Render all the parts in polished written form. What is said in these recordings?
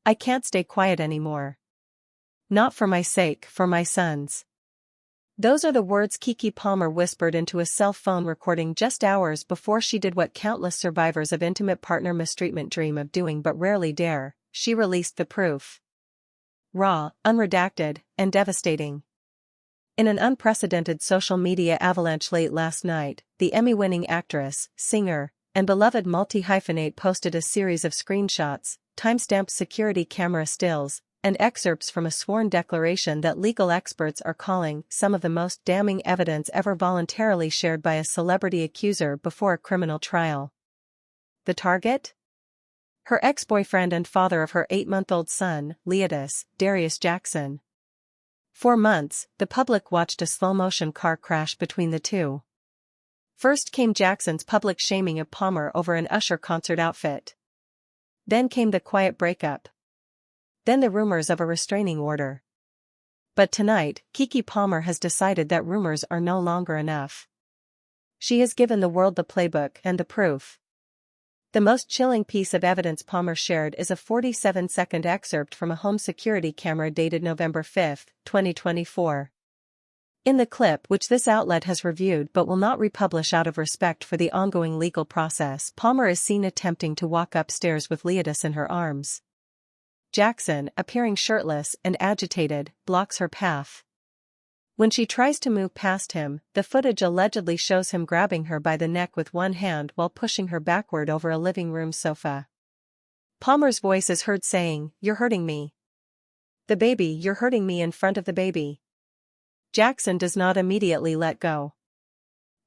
I can't stay quiet anymore. Not for my sake, for my son's. Those are the words Keke Palmer whispered into a cell phone recording just hours before she did what countless survivors of intimate partner mistreatment dream of doing but rarely dare. She released the proof. Raw, unredacted, and devastating. In an unprecedented social media avalanche late last night, the Emmy-winning actress, singer, and beloved multi-hyphenate posted a series of screenshots, timestamped security camera stills, and excerpts from a sworn declaration that legal experts are calling some of the most damning evidence ever voluntarily shared by a celebrity accuser before a criminal trial. The target? Her ex-boyfriend and father of her 8-month-old son, Darius Jackson. For months, the public watched a slow-motion car crash between the two. First came Jackson's public shaming of Palmer over an Usher concert outfit. Then came the quiet breakup. Then the rumors of a restraining order. But tonight, Keke Palmer has decided that rumors are no longer enough. She has given the world the playbook and the proof. The most chilling piece of evidence Palmer shared is a 47-second excerpt from a home security camera dated November 5, 2024. In the clip, which this outlet has reviewed but will not republish out of respect for the ongoing legal process, Palmer is seen attempting to walk upstairs with Leodis in her arms. Jackson, appearing shirtless and agitated, blocks her path. When she tries to move past him, the footage allegedly shows him grabbing her by the neck with one hand while pushing her backward over a living room sofa. Palmer's voice is heard saying, "You're hurting me. The baby, you're hurting me," in front of the baby. Jackson does not immediately let go.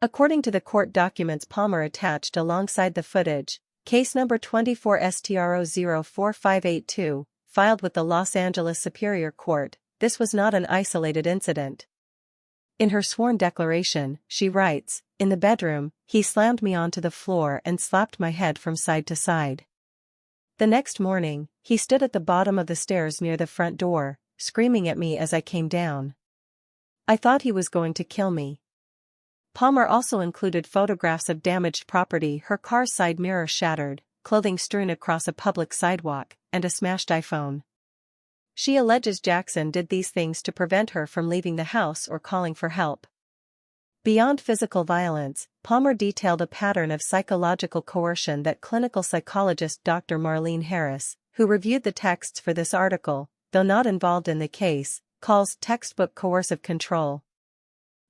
According to the court documents Palmer attached alongside the footage, case number 24STRO04582, filed with the Los Angeles Superior Court, this was not an isolated incident. In her sworn declaration, she writes, "In the bedroom, he slammed me onto the floor and slapped my head from side to side. The next morning, he stood at the bottom of the stairs near the front door, screaming at me as I came down. I thought he was going to kill me." Palmer also included photographs of damaged property, her car's side mirror shattered, clothing strewn across a public sidewalk, and a smashed iPhone. She alleges Jackson did these things to prevent her from leaving the house or calling for help. Beyond physical violence, Palmer detailed a pattern of psychological coercion that clinical psychologist Dr. Marlene Harris, who reviewed the texts for this article, though not involved in the case, calls textbook coercive control.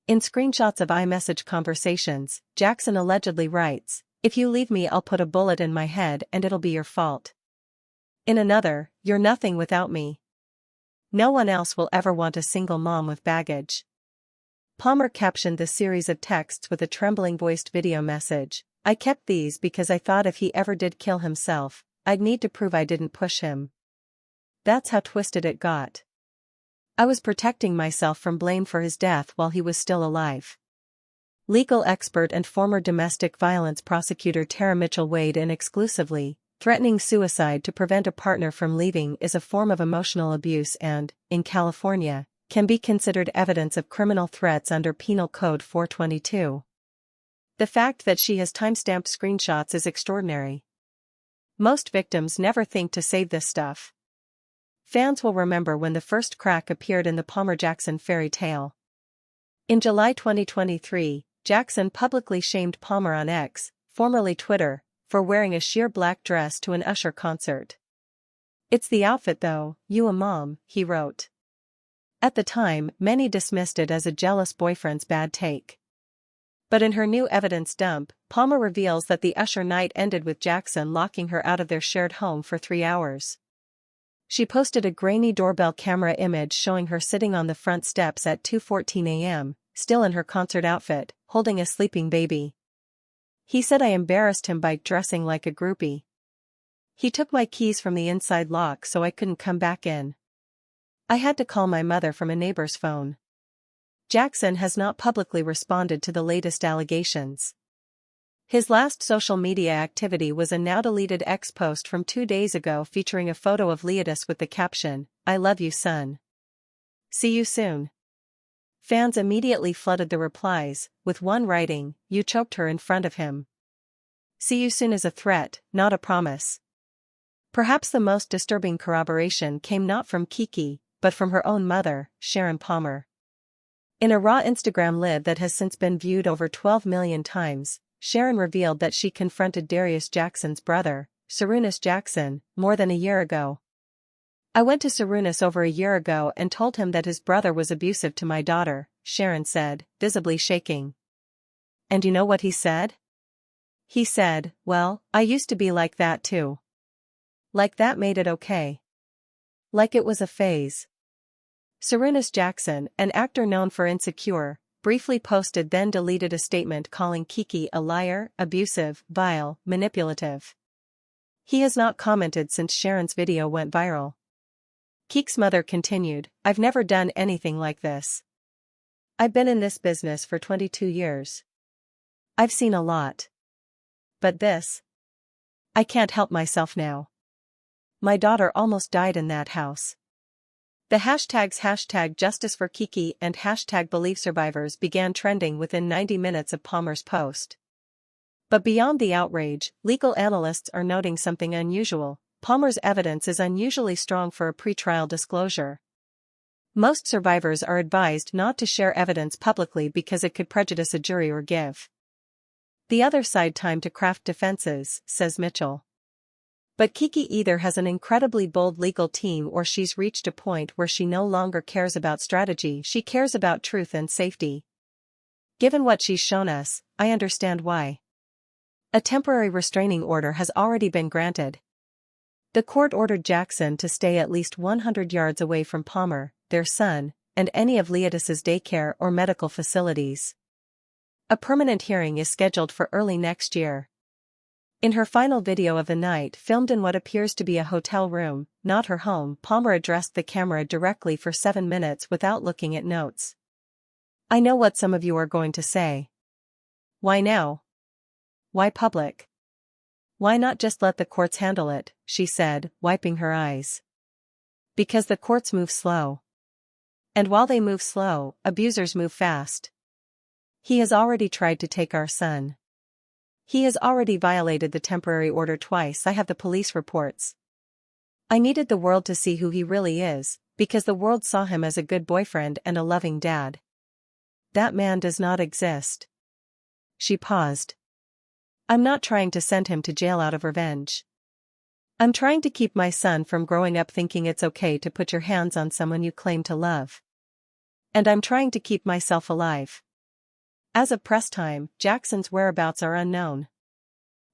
In screenshots of iMessage conversations, Jackson allegedly writes, "If you leave me, I'll put a bullet in my head and it'll be your fault." In another, "You're nothing without me. No one else will ever want a single mom with baggage." Palmer captioned the series of texts with a trembling-voiced video message, "I kept these because I thought if he ever did kill himself, I'd need to prove I didn't push him. That's how twisted it got. I was protecting myself from blame for his death while he was still alive." Legal expert and former domestic violence prosecutor Tara Mitchell weighed in exclusively, "Threatening suicide to prevent a partner from leaving is a form of emotional abuse and, in California, can be considered evidence of criminal threats under Penal Code 422. The fact that she has timestamped screenshots is extraordinary. Most victims never think to save this stuff." Fans will remember when the first crack appeared in the Palmer-Jackson fairy tale. In July 2023, Jackson publicly shamed Palmer on X, formerly Twitter, for wearing a sheer black dress to an Usher concert. "It's the outfit though, you a mom," he wrote. At the time, many dismissed it as a jealous boyfriend's bad take. But in her new evidence dump, Palmer reveals that the Usher night ended with Jackson locking her out of their shared home for 3 hours. She posted a grainy doorbell camera image showing her sitting on the front steps at 2:14 a.m., still in her concert outfit, holding a sleeping baby. He said, "I embarrassed him by dressing like a groupie. He took my keys from the inside lock so I couldn't come back in. I had to call my mother from a neighbor's phone." Jackson has not publicly responded to the latest allegations. His last social media activity was a now-deleted X post from 2 days ago featuring a photo of Leodis with the caption, "I love you, son. See you soon." Fans immediately flooded the replies, with one writing, "You choked her in front of him. See you soon" is a threat, not a promise. Perhaps the most disturbing corroboration came not from Keke, but from her own mother, Sharon Palmer. In a raw Instagram live that has since been viewed over 12 million times, Sharon revealed that she confronted Darius Jackson's brother, Sarunas Jackson, more than a year ago. "I went to Sarunas over a year ago and told him that his brother was abusive to my daughter," Sharon said, visibly shaking. "And you know what he said? He said, 'Well, I used to be like that too.' Like that made it okay. Like it was a phase." Sarunas Jackson, an actor known for Insecure, briefly posted then deleted a statement calling Keke a liar, abusive, vile, manipulative. He has not commented since Sharon's video went viral. Keke's mother continued, "I've never done anything like this. I've been in this business for 22 years. I've seen a lot. But this? I can't help myself now. My daughter almost died in that house." The hashtags #Justice for Keke and #BelieveSurvivors began trending within 90 minutes of Palmer's post. But beyond the outrage, legal analysts are noting something unusual. Palmer's evidence is unusually strong for a pretrial disclosure. Most survivors are advised not to share evidence publicly because it could prejudice a jury or give the other side time to craft defenses, says Mitchell. But Keke either has an incredibly bold legal team or she's reached a point where she no longer cares about strategy, she cares about truth and safety. Given what she's shown us, I understand why. A temporary restraining order has already been granted. The court ordered Jackson to stay at least 100 yards away from Palmer, their son, and any of Leodis's daycare or medical facilities. A permanent hearing is scheduled for early next year. In her final video of the night, filmed in what appears to be a hotel room, not her home, Palmer addressed the camera directly for 7 minutes without looking at notes. "I know what some of you are going to say. Why now? Why public? Why not just let the courts handle it?" she said, wiping her eyes. "Because the courts move slow. And while they move slow, abusers move fast. He has already tried to take our son. He has already violated the temporary order twice. I have the police reports. I needed the world to see who he really is, because the world saw him as a good boyfriend and a loving dad. That man does not exist." She paused. "I'm not trying to send him to jail out of revenge. I'm trying to keep my son from growing up thinking it's okay to put your hands on someone you claim to love. And I'm trying to keep myself alive." As of press time, Jackson's whereabouts are unknown.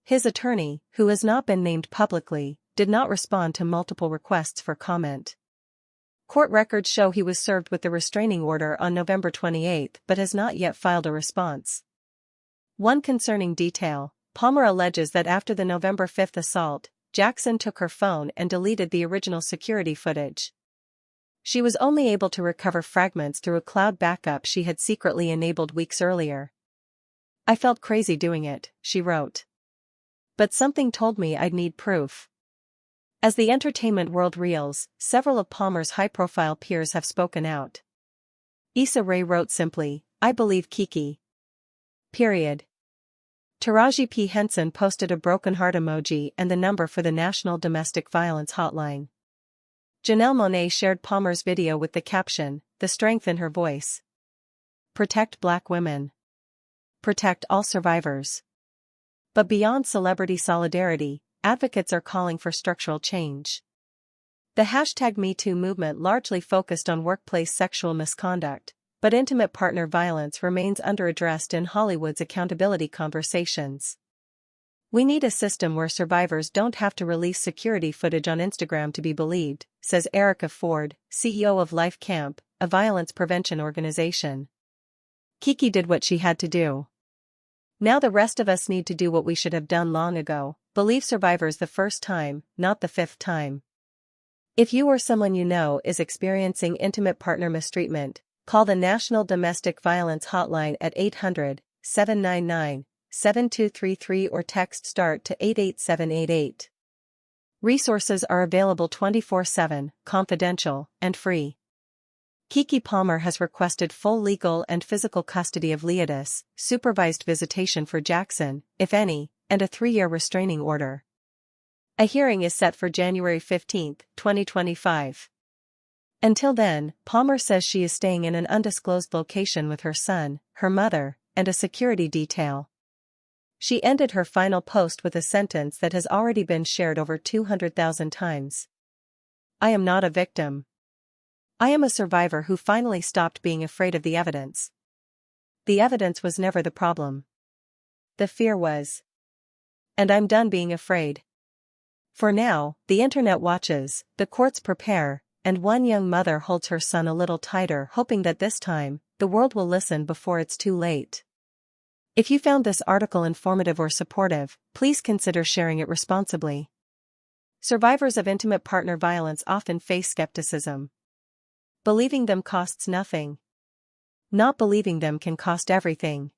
His attorney, who has not been named publicly, did not respond to multiple requests for comment. Court records show he was served with the restraining order on November 28 but has not yet filed a response. One concerning detail: Palmer alleges that after the November 5 assault, Jackson took her phone and deleted the original security footage. She was only able to recover fragments through a cloud backup she had secretly enabled weeks earlier. "I felt crazy doing it," she wrote. "But something told me I'd need proof." As the entertainment world reels, several of Palmer's high-profile peers have spoken out. Issa Rae wrote simply, "I believe Keke. Period." Taraji P. Henson posted a broken heart emoji and the number for the National Domestic Violence Hotline. Janelle Monáe shared Palmer's video with the caption, "The strength in her voice. Protect Black women. Protect all survivors." But beyond celebrity solidarity, advocates are calling for structural change. The #MeToo movement largely focused on workplace sexual misconduct, but intimate partner violence remains underaddressed in Hollywood's accountability conversations. "We need a system where survivors don't have to release security footage on Instagram to be believed," says Erica Ford, CEO of Life Camp, a violence prevention organization. "Keke did what she had to do. Now the rest of us need to do what we should have done long ago, believe survivors the first time, not the 5th time." If you or someone you know is experiencing intimate partner mistreatment, call the National Domestic Violence Hotline at 800-799-7233 or text START to 88788. Resources are available 24/7, confidential, and free. Keke Palmer has requested full legal and physical custody of Leodis, supervised visitation for Jackson, if any, and a 3-year restraining order. A hearing is set for January 15, 2025. Until then, Palmer says she is staying in an undisclosed location with her son, her mother, and a security detail. She ended her final post with a sentence that has already been shared over 200,000 times. I am not a victim. I am a survivor who finally stopped being afraid of the evidence. The evidence was never the problem. The fear was. And I'm done being afraid. For now, the internet watches, the courts prepare, and one young mother holds her son a little tighter, hoping that this time, the world will listen before it's too late. If you found this article informative or supportive, please consider sharing it responsibly. Survivors of intimate partner violence often face skepticism. Believing them costs nothing. Not believing them can cost everything.